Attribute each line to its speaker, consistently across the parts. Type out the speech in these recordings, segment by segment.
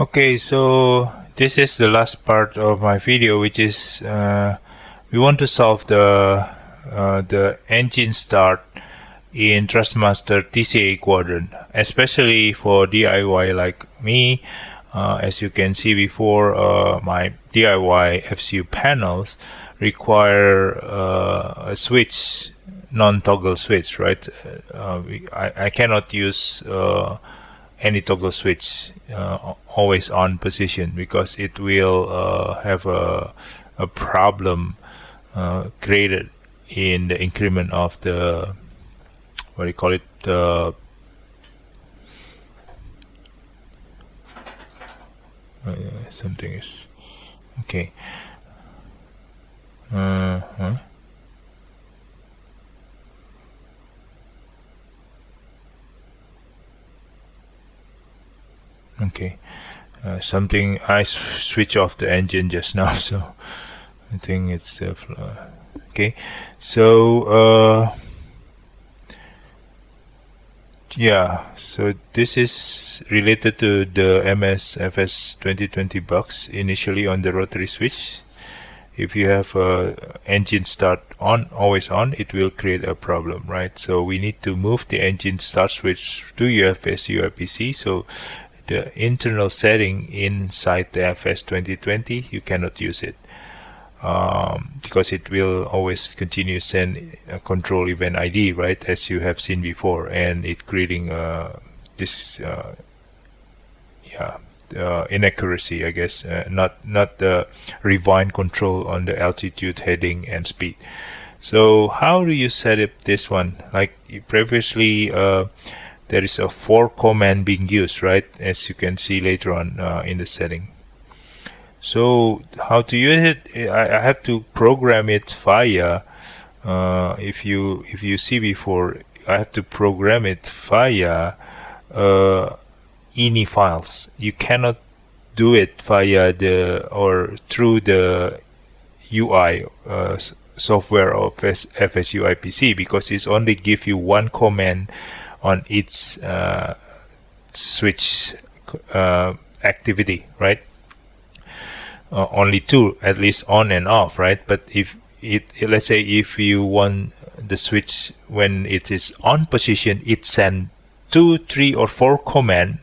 Speaker 1: Okay, so this is the last part of my video, which is we want to solve the engine start in Thruistmaster TCA Quadrant, especially for DIY like me. As you can see before, my DIY FSU panels require a switch, non-toggle switch, right? I cannot use any toggle switch always on position, because it will have a problem created in the increment of the, what do you call it, something is okay. Okay, something, I switch off the engine just now, so I think it's okay. So yeah, so this is related to the MSFS2020 box initially on the rotary switch. If you have engine start on, always on, it will create a problem, right? So we need to move the engine start switch to your FSUIPC. So the internal setting inside the FS2020, you cannot use it because it will always continue send a control event ID, right, as you have seen before, and it creating this inaccuracy, I guess, not the rewind control on the altitude, heading, and speed. So how do you set up this one? Like previously, there is a 4 command being used, right, as you can see later on in the setting. So how to use it? I have to program it via if you see before, I have to program it via ini files. You cannot do it via or through the UI software of FSUIPC, because it's only give you one command on each switch activity, right? Only 2, at least, on and off, right? But if let's say if you want the switch when it is on position, it send 2, 3, or 4 command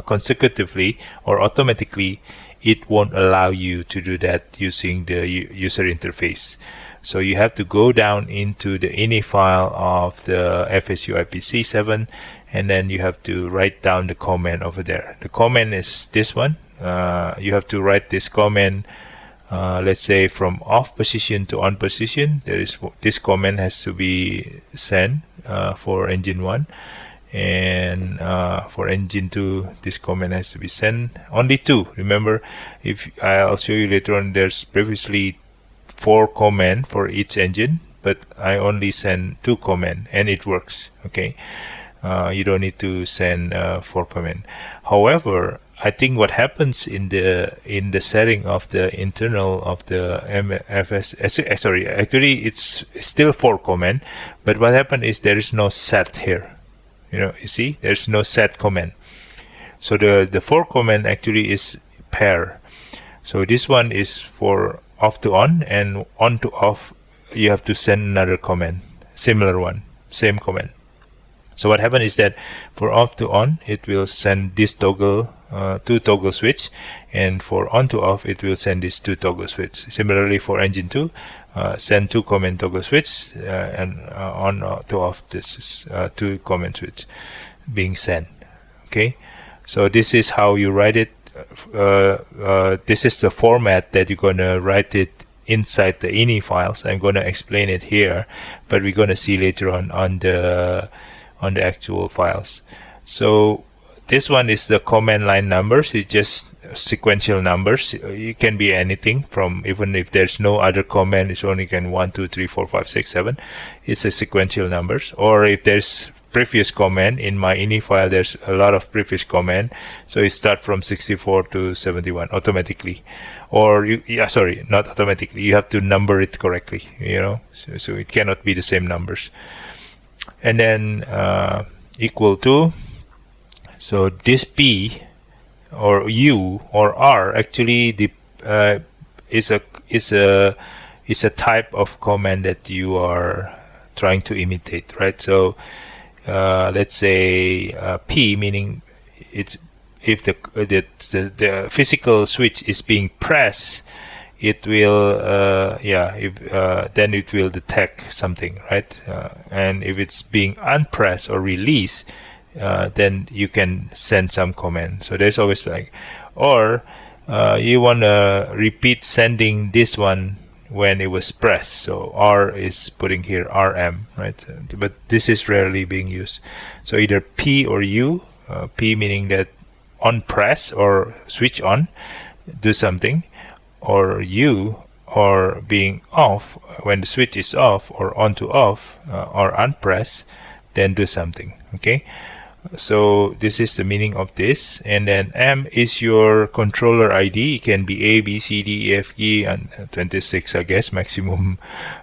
Speaker 1: consecutively or automatically, it won't allow you to do that using the user interface. So you have to go down into the ini file of the FSUIPC7, and then you have to write down the command over there. The command is this one. You have to write this command, let's say from off position to on position. This command has to be sent for engine 1, and for engine 2 this command has to be sent. Only 2, remember. If I'll show you later on, there's previously 4 command for each engine, but I only send 2 command and it works. Okay, you don't need to send 4 command. However, I think what happens in the setting of the internal of the MFS, sorry, actually it's still 4 command, but what happened is there is no set here. You see, there's no set command. So the 4 command actually is pair. So this one is for off to on, and on to off you have to send another command, similar one, same command. So what happened is that for off to on, it will send this toggle 2 toggle switch, and for on to off it will send this 2 toggle switch. Similarly for engine 2, send 2 command toggle switch, and on to off, this is 2 command switch being sent. Okay, so this is how you write it. This is the format that you're gonna write it inside the ini files. I'm gonna explain it here, but we're gonna see later on the actual files. So this one is the command line numbers. It's just sequential numbers. It can be anything from, even if there's no other command, it's only can 1, 2, 3, 4, 5, 6, 7. It's a sequential numbers. Or if there's previous command in my ini file, there's a lot of previous command, so it start from 64 to 71 automatically. Or sorry, not automatically, you have to number it correctly, so it cannot be the same numbers. And then equal to, so this P or U or R actually is a type of command that you are trying to imitate, right? So let's say P, meaning it's if the physical switch is being pressed, it will then it will detect something, right? And if it's being unpressed or released, then you can send some command. So there's always like, or you want to repeat sending this one when it was pressed. So R is putting here RM, right? But this is rarely being used. So either P or U. P meaning that on press or switch on, do something, or U or being off when the switch is off, or on to off, or unpressed, then do something. Okay, so this is the meaning of this. And then M is your controller ID. It can be A, B, C, D, E, F, G, and 26, I guess, maximum.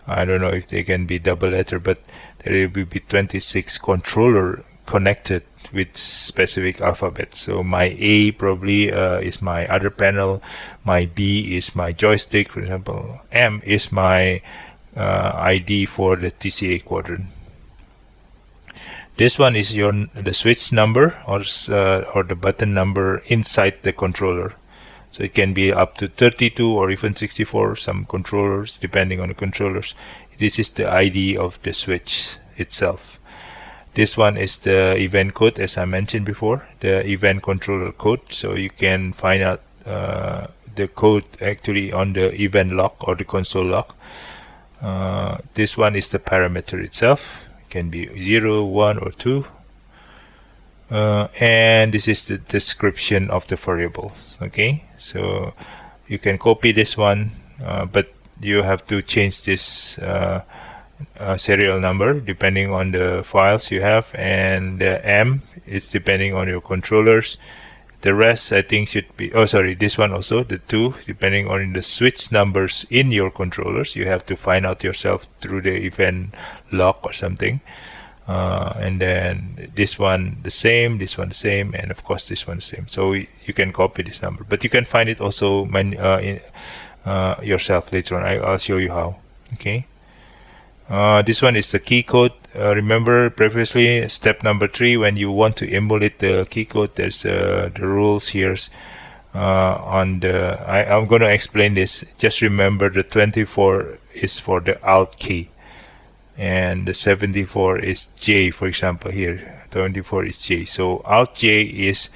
Speaker 1: I don't know if they can be double letter, but there will be 26 controller connected with specific alphabet. So my A probably is my other panel, my B is my joystick, for example. M is my ID for the TCA quadrant. This one is the switch number or the button number inside the controller. So it can be up to 32 or even 64, some controllers, depending on the controllers. This is the ID of the switch itself. This one is the event code, as I mentioned before, the event controller code. So you can find out the code actually on the event log or the console log. This one is the parameter itself. It can be 0, 1, or 2. And this is the description of the variables. Okay, so you can copy this one, but you have to change this serial number depending on the files you have, and the M is depending on your controllers. The rest I think should be, oh sorry, this one also, the 2, depending on the switch numbers in your controllers. You have to find out yourself through the event log or something. And then this one the same, this one the same, and of course this one the same. So you can copy this number, but you can find it also yourself later on. I'll show you how. Okay. This one is the key code. Remember previously step number 3, when you want to emulate the key code, there's the rules here on the I'm going to explain this. Just remember the 24 is for the alt key, and the 74 is J. For example, here 24 is J. So alt J is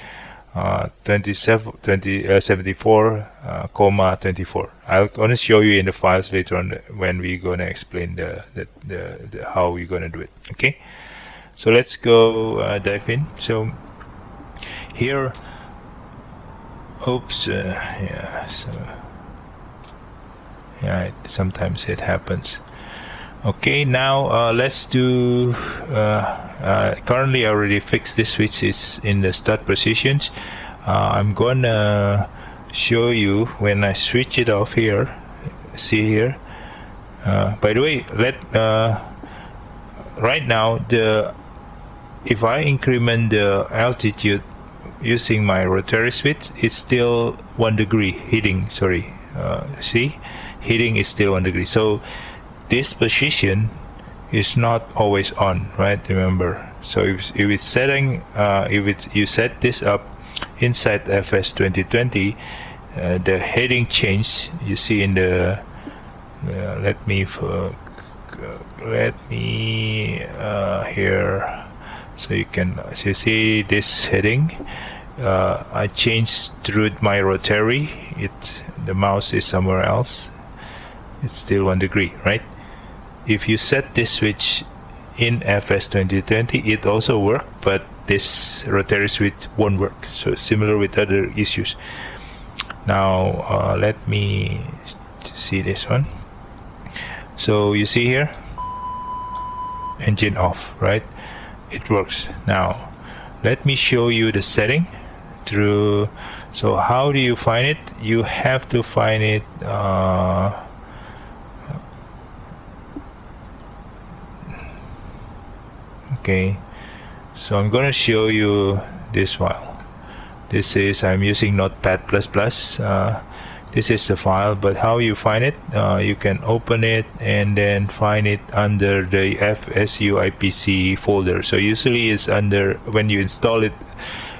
Speaker 1: 74, comma 24. I'll gonna show you in the files later on when we're gonna explain the how we're gonna do it. Okay, so let's go dive in. So here, oops, yeah, so yeah, sometimes it happens. Okay, now let's do currently I already fixed this switch. Is in the start positions. I'm gonna show you when I switch it off here. See here, by the way, right now if I increment the altitude using my rotary switch, it's still 1 degree heating. Sorry, see, heating is still 1 degree. So this position is not always on, right? Remember, so if it's setting, you set this up inside FS2020, the heading change you see in the let me here, so you can see this heading. I changed through my rotary. The mouse is somewhere else. It's still 1 degree, right? If you set this switch in FS2020, it also works, but this rotary switch won't work. So similar with other issues. Now let me see this one. So you see here, engine off, right? It works. Now let me show you the setting through. So how do you find it? You have to find it okay, so I'm going to show you this file. This is, I'm using Notepad++. This is the file, but how you find it, you can open it and then find it under the FSUIPC folder. So usually it's under, when you install it,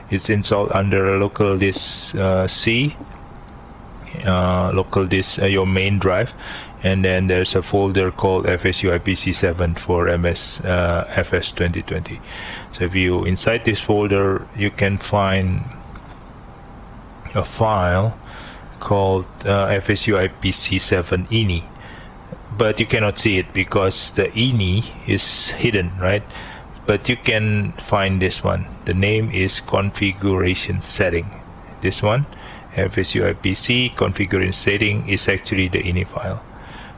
Speaker 1: it's installed under local disk C, local disk, your main drive, and then there's a folder called FSUIPC7 for MSFS2020. So if you inside this folder, you can find a file called FSUIPC7 ini, but you cannot see it because the ini is hidden, right? But you can find this one. The name is configuration setting. This one, FSUIPC configuration setting, is actually the ini file.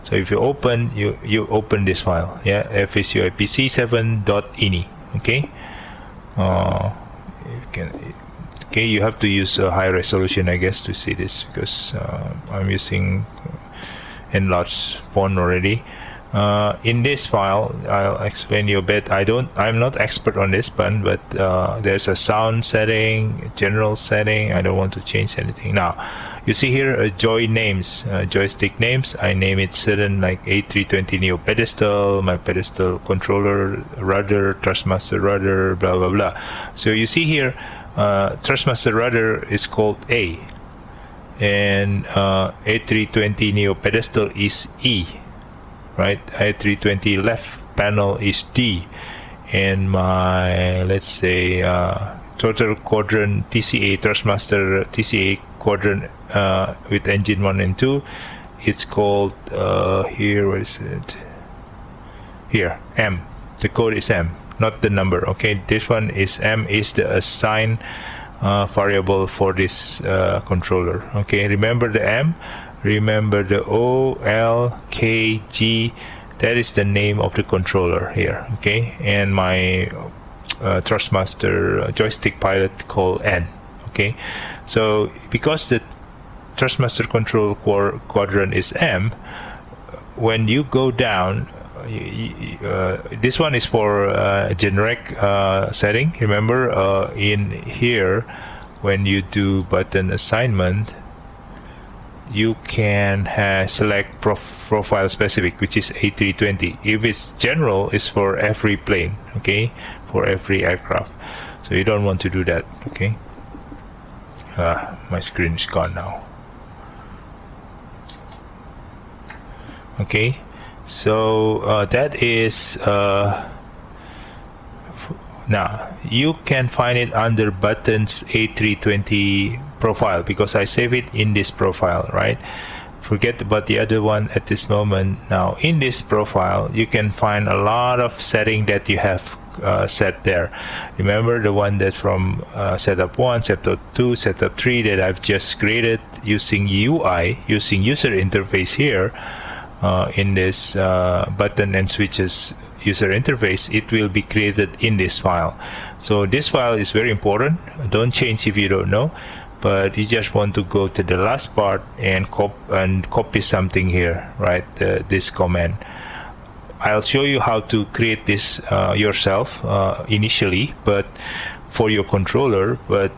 Speaker 1: So if you open, you open this file, yeah, FSUIPC7.ini. Okay, you can. Okay, you have to use a high resolution, I guess, to see this, because I'm using enlarged font already. In this file, I'll explain you a bit. I'm not expert on this one, but there's a sound setting, general setting. I don't want to change anything. Now, you see here joystick names. I name it certain, like A320 Neo pedestal, my pedestal controller, rudder, Thruistmaster rudder, blah blah blah. So you see here, Thruistmaster rudder is called A, and A320 Neo pedestal is E, right? A320 left panel is D, and my, let's say, total quadrant TCA, Thruistmaster TCA Quadrant with engine 1 and 2, it's called here, where is it? Here, M. The code is M, not the number. Okay, this one is M, is the assigned variable for this controller. Okay, remember the M, remember the O, L, K, G, that is the name of the controller here. Okay, and my Thruistmaster joystick pilot called N. Okay, so because the Thruistmaster control quadrant is M, when you go down, this one is for generic setting. Remember, in here, when you do button assignment, you can select profile specific, which is A320. If it's general, it's for every plane, okay, for every aircraft. So you don't want to do that. Okay, my screen is gone now. Okay, so that is now you can find it under buttons A320 profile, because I save it in this profile, right? Forget about the other one at this moment. Now in this profile, you can find a lot of setting that you have set there. Remember the one that's from setup 1, setup 2, setup 3 that I've just created using UI, using user interface here. In this button and switches user interface, it will be created in this file. So this file is very important. Don't change if you don't know, but you just want to go to the last part and copy something here, right? This command. I'll show you how to create this yourself initially, but for your controller, but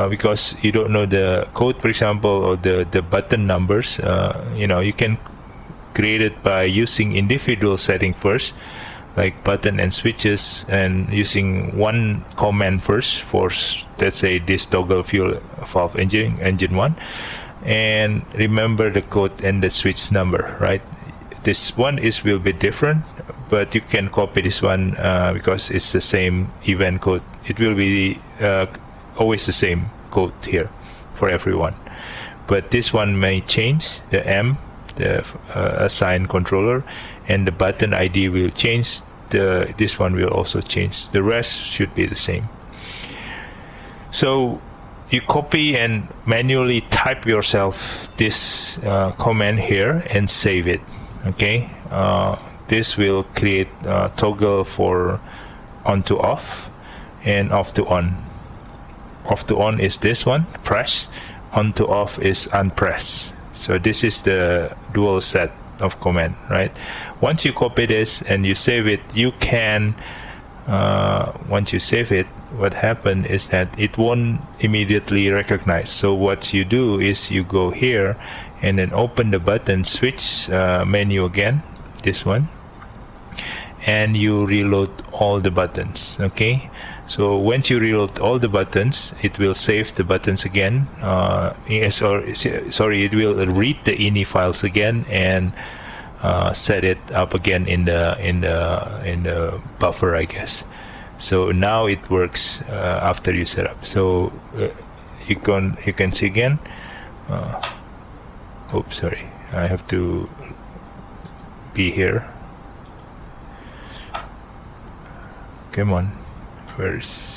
Speaker 1: because you don't know the code, for example, or the button numbers, you can create it by using individual setting first, like button and switches, and using one command first for, let's say, this toggle fuel valve engine 1, and remember the code and the switch number, right? This one will be different, but you can copy this one because it's the same event code. It will be always the same code here for everyone, but this one may change. The M, the assigned controller, and the button ID will change. This one will also change. The rest should be the same. So you copy and manually type yourself this command here and save it. Okay, this will create toggle for on to off and off to on. Off to on is this one, press. On to off is unpress. So this is the dual set of command, right? Once you copy this and you save it, you can once you save it, what happened is that it won't immediately recognize. So what you do is you go here and then open the button switch menu again, this one, and you reload all the buttons. Okay, so once you reload all the buttons, it will save the buttons again. Sorry, it will read the ini files again and set it up again in the buffer, I guess. So now it works after you set up. So you can see again. Oops, sorry, I have to be here. Come on, where's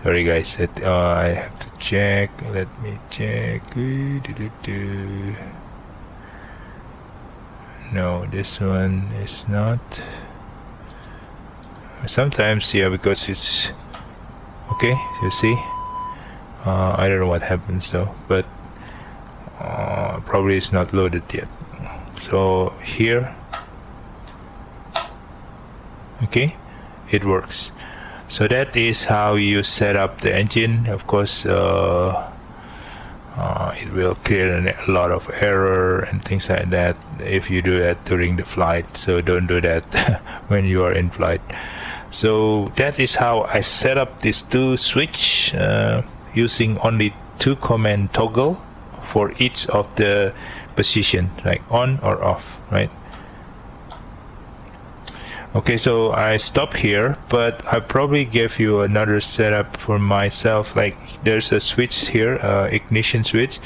Speaker 1: sorry guys, I have to check. Let me check. No, this one is not. Sometimes, yeah, because it's okay, you see. I don't know what happens though, but probably it's not loaded yet. So here, okay, it works. So that is how you set up the engine. Of course, it will create a lot of error and things like that if you do that during the flight. So don't do that when you are in flight. So that is how I set up this two switch using only two command toggle for each of the position, like on or off, right? Okay, so I stop here, but I probably gave you another setup for myself. Like there's a switch here, ignition switch.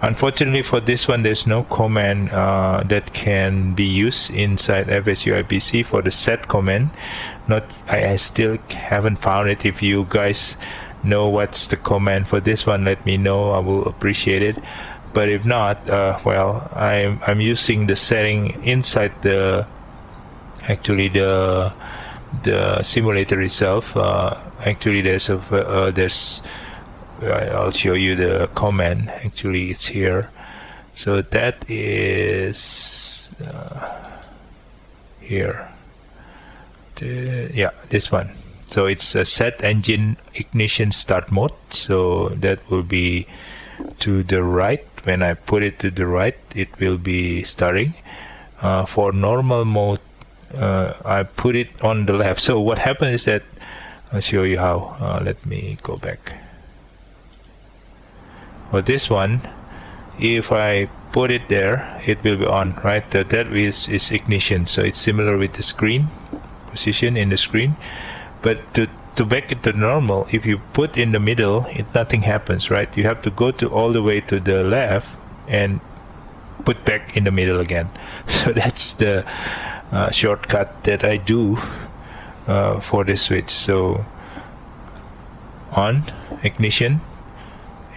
Speaker 1: Unfortunately for this one, there's no command that can be used inside FSUIPC for the set command. I still haven't found it. If you guys know what's the command for this one, let me know. I will appreciate it. But if not, well, I'm using the setting inside the simulator itself. Actually there's I'll show you the command. Actually it's here. So that is here. Yeah, this one. So it's a set engine ignition start mode. So that will be to the right. When I put it to the right, it will be starting. For normal mode, I put it on the left. So what happens is that I'll show you how. Let me go back. For this one, if I put it there, it will be on, right? That is ignition. So it's similar with the screen position in the screen. But to back it to normal, if you put in the middle, nothing happens, right? You have to go all the way to the left and put back in the middle again. So that's the shortcut that I do for this switch. So on ignition,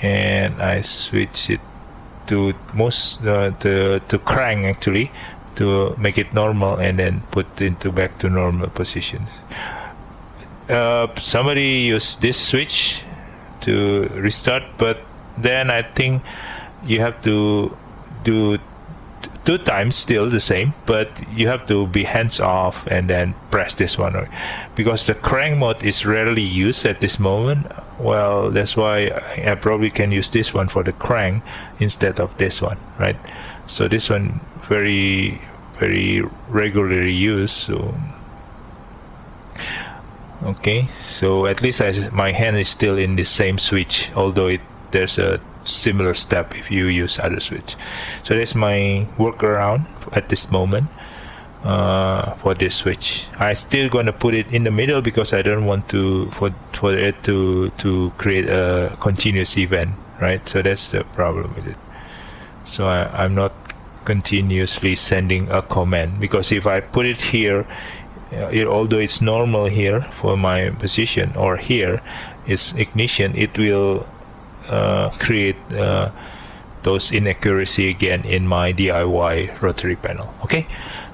Speaker 1: and I switch it to to crank actually to make it normal, and then put into back to normal positions. Somebody used this switch to restart, but then I think you have to do 2 times still the same, but you have to be hands off and then press this one, because the crank mode is rarely used at this moment. Well, that's why I probably can use this one for the crank instead of this one, right? So this one very regularly used. So okay, so at least my hand is still in the same switch, although there's a similar step if you use other switch. So that's my workaround at this moment for this switch. I still gonna put it in the middle because I don't want for it to create a continuous event, right? So that's the problem with it. So I'm not continuously sending a command, because if I put it here, although it's normal here for my position, or here it's ignition, it will create those inaccuracy again in my DIY rotary panel. Okay,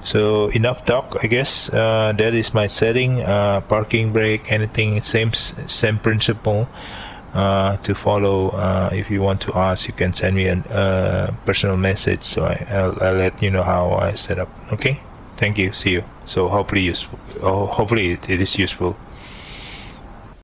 Speaker 1: so enough talk, I guess. That is my setting. Parking brake, anything, same principle to follow. If you want to ask, you can send me a personal message, so I'll let you know how I set up. Okay, thank you, see you. So hopefully it is useful.